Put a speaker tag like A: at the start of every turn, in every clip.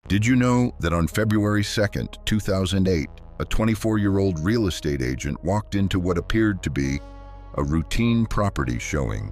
A: Did you know that on February 2nd, 2008, a 24-year-old real estate agent walked into what appeared to be a routine property showing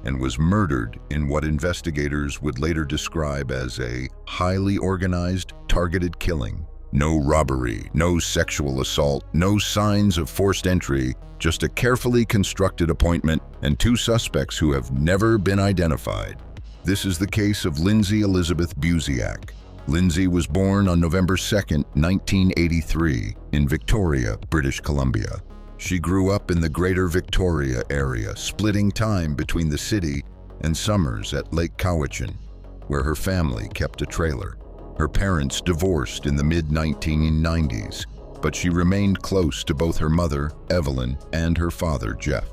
A: and was murdered in what investigators would later describe as a highly organized, targeted killing? No robbery, no sexual assault, no signs of forced entry, just a carefully constructed appointment and two suspects who have never been identified. This is the case of Lindsay Elizabeth Buziak. Lindsay was born on November 2, 1983, in Victoria, British Columbia. She grew up in the Greater Victoria area, splitting time between the city and summers at Lake Cowichan, where her family kept a trailer. Her parents divorced in the mid-1990s, but she remained close to both her mother, Evelyn, and her father, Jeff.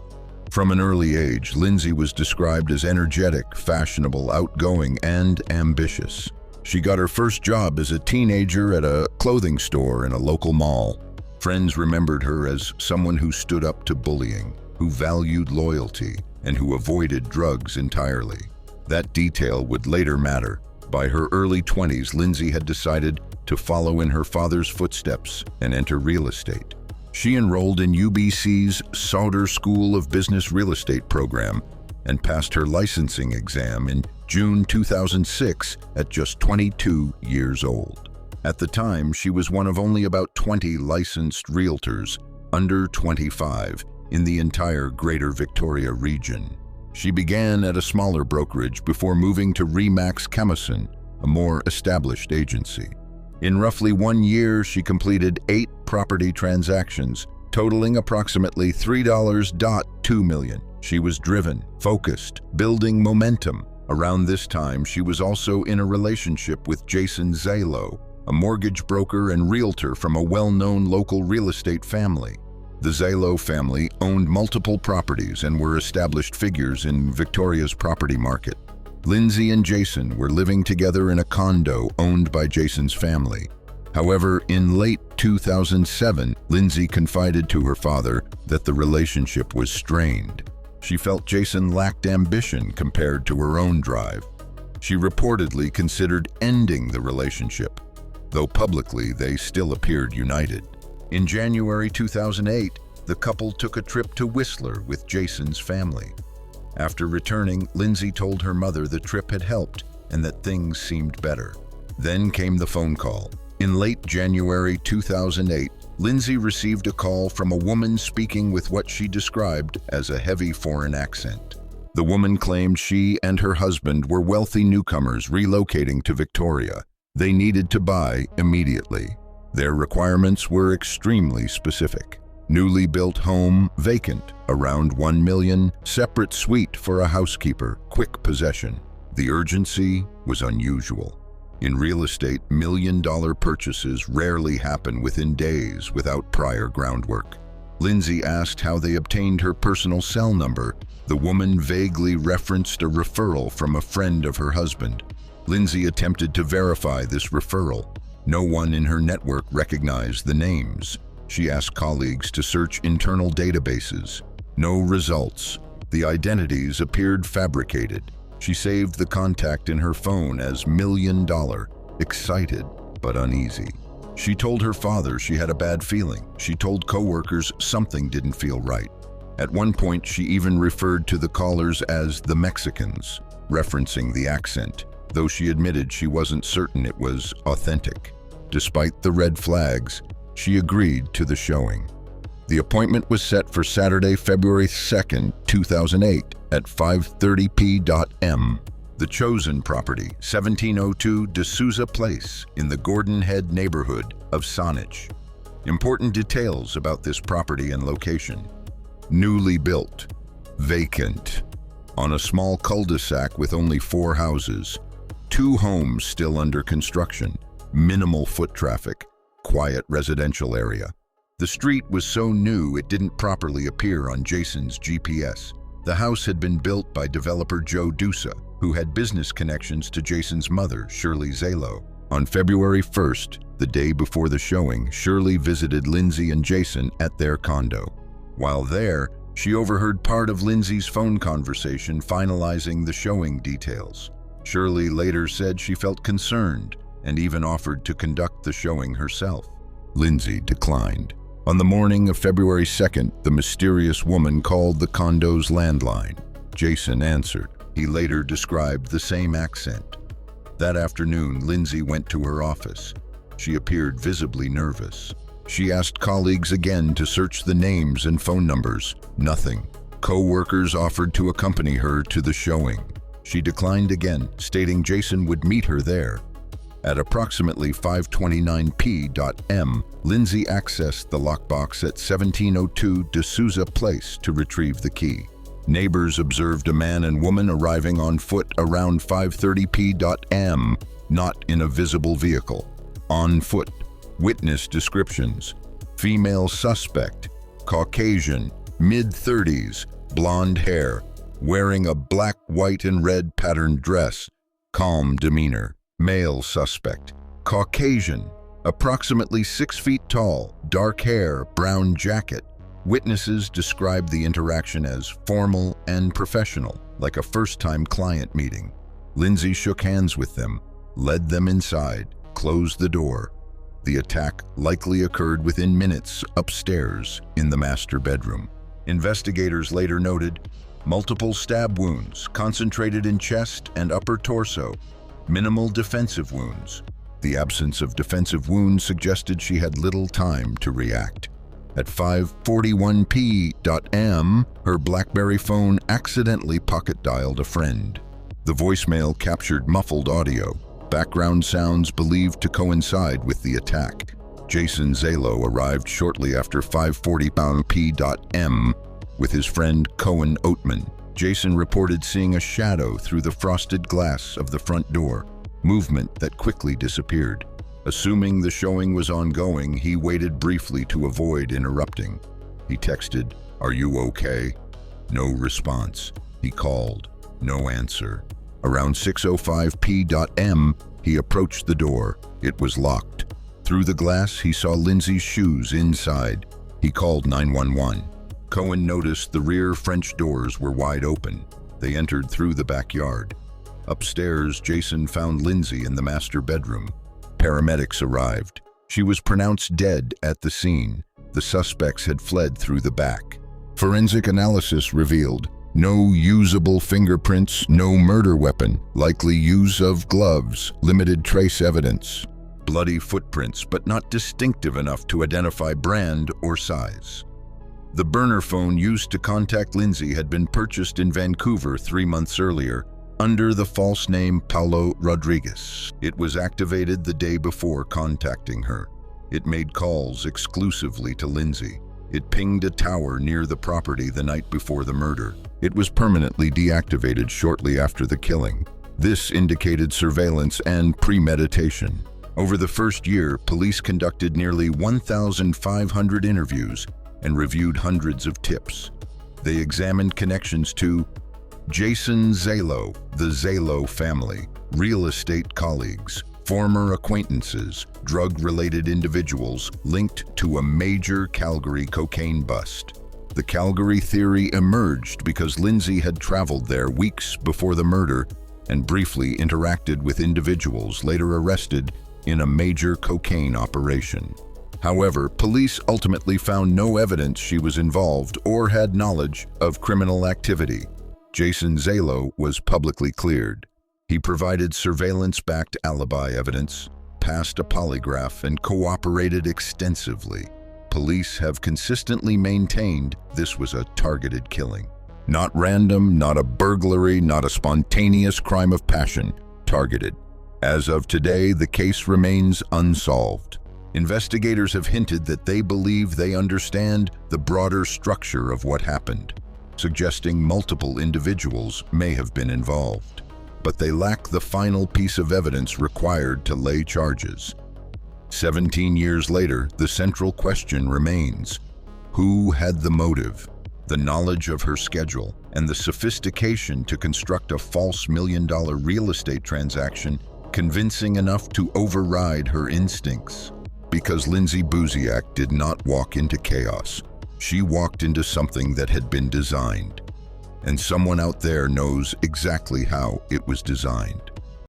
A: From an early age, Lindsay was described as energetic, fashionable, outgoing, and ambitious. She got her first job as a teenager at a clothing store in a local mall. Friends remembered her as someone who stood up to bullying, who valued loyalty, and who avoided drugs entirely. That detail would later matter. By her early 20s, Lindsay had decided to follow in her father's footsteps and enter real estate. She enrolled in UBC's Sauder School of Business Real Estate program and passed her licensing exam in June 2006 at just 22 years old. At the time, she was one of only about 20 licensed realtors under 25 in the entire Greater Victoria region. She began at a smaller brokerage before moving to Remax Chemison, a more established agency. In roughly 1 year, she completed 8 property transactions, totaling approximately $3.2 million. She was driven, focused, building momentum. Around this time, she was also in a relationship with Jason Zalo, a mortgage broker and realtor from a well-known local real estate family. The Zalo family owned multiple properties and were established figures in Victoria's property market. Lindsay and Jason were living together in a condo owned by Jason's family. However, in late 2007, Lindsay confided to her father that the relationship was strained. She felt Jason lacked ambition compared to her own drive. She reportedly considered ending the relationship, though publicly they still appeared united. In January 2008, the couple took a trip to Whistler with Jason's family. After returning, Lindsay told her mother the trip had helped and that things seemed better. Then came the phone call. In late January 2008, Lindsay received a call from a woman speaking with what she described as a heavy foreign accent. The woman claimed she and her husband were wealthy newcomers relocating to Victoria. They needed to buy immediately. Their requirements were extremely specific. Newly built home, vacant, around $1 million, separate suite for a housekeeper, quick possession. The urgency was unusual. In real estate, million-dollar purchases rarely happen within days without prior groundwork. Lindsay asked how they obtained her personal cell number. The woman vaguely referenced a referral from a friend of her husband. Lindsay attempted to verify this referral. No one in her network recognized the names. She asked colleagues to search internal databases. No results. The identities appeared fabricated. She saved the contact in her phone as $1 million, excited but uneasy. She told her father she had a bad feeling. She told coworkers something didn't feel right. At one point, she even referred to the callers as the Mexicans, referencing the accent, though she admitted she wasn't certain it was authentic. Despite the red flags, she agreed to the showing. The appointment was set for Saturday, February 2nd, 2008 at 5:30 p.m. The chosen property, 1702 D'Souza Place in the Gordon Head neighborhood of Saanich. Important details about this property and location. Newly built, vacant, on a small cul-de-sac with only 4 houses, 2 homes still under construction, minimal foot traffic, quiet residential area. The street was so new it didn't properly appear on Jason's GPS. The house had been built by developer Joe Dusa, who had business connections to Jason's mother, Shirley Zalo. On February 1st, the day before the showing, Shirley visited Lindsay and Jason at their condo. While there, she overheard part of Lindsay's phone conversation finalizing the showing details. Shirley later said she felt concerned, and even offered to conduct the showing herself. Lindsay declined. On the morning of February 2nd, the mysterious woman called the condo's landline. Jason answered. He later described the same accent. That afternoon, Lindsay went to her office. She appeared visibly nervous. She asked colleagues again to search the names and phone numbers. Nothing. Co-workers offered to accompany her to the showing. She declined again, stating Jason would meet her there. At approximately 5:29 p.m., Lindsay accessed the lockbox at 1702 D'Souza Place to retrieve the key. Neighbors observed a man and woman arriving on foot around 5:30 p.m., not in a visible vehicle. On foot. Witness descriptions: female suspect, Caucasian, mid-30s, blonde hair, wearing a black, white, and red patterned dress, calm demeanor. Male suspect, Caucasian, approximately 6 feet tall, dark hair, brown jacket. Witnesses described the interaction as formal and professional, like a first-time client meeting. Lindsay shook hands with them, led them inside, closed the door. The attack likely occurred within minutes upstairs in the master bedroom. Investigators later noted multiple stab wounds concentrated in chest and upper torso, minimal defensive wounds. The absence of defensive wounds suggested she had little time to react. At 5:41 p.m., her BlackBerry phone accidentally pocket-dialed a friend. The voicemail captured muffled audio, background sounds believed to coincide with the attack. Jason Zalo arrived shortly after 5:40 p.m. with his friend Cohen Oatman. Jason reported seeing a shadow through the frosted glass of the front door, movement that quickly disappeared. Assuming the showing was ongoing, he waited briefly to avoid interrupting. He texted, "Are you okay?" No response. He called. No answer. Around 6:05 p.m., he approached the door. It was locked. Through the glass, he saw Lindsay's shoes inside. He called 911. Cohen noticed the rear French doors were wide open. They entered through the backyard. Upstairs, Jason found Lindsay in the master bedroom. Paramedics arrived. She was pronounced dead at the scene. The suspects had fled through the back. Forensic analysis revealed no usable fingerprints, no murder weapon, likely use of gloves, limited trace evidence. Bloody footprints, but not distinctive enough to identify brand or size. The burner phone used to contact Lindsay had been purchased in Vancouver 3 months earlier under the false name Paulo Rodriguez. It was activated the day before contacting her. It made calls exclusively to Lindsay. It pinged a tower near the property the night before the murder. It was permanently deactivated shortly after the killing. This indicated surveillance and premeditation. Over the first year, police conducted nearly 1,500 interviews and reviewed hundreds of tips. They examined connections to Jason Zalo, the Zalo family, real estate colleagues, former acquaintances, drug-related individuals linked to a major Calgary cocaine bust. The Calgary theory emerged because Lindsay had traveled there weeks before the murder and briefly interacted with individuals later arrested in a major cocaine operation. However, police ultimately found no evidence she was involved or had knowledge of criminal activity. Jason Zalo was publicly cleared. He provided surveillance-backed alibi evidence, passed a polygraph, and cooperated extensively. Police have consistently maintained this was a targeted killing. Not random, not a burglary, not a spontaneous crime of passion. Targeted. As of today, the case remains unsolved. Investigators have hinted that they believe they understand the broader structure of what happened, suggesting multiple individuals may have been involved. But they lack the final piece of evidence required to lay charges. 17 years later, the central question remains: who had the motive, the knowledge of her schedule, and the sophistication to construct a false $1 million real estate transaction convincing enough to override her instincts? Because Lindsay Buziak did not walk into chaos. She walked into something that had been designed. And someone out there knows exactly how it was designed.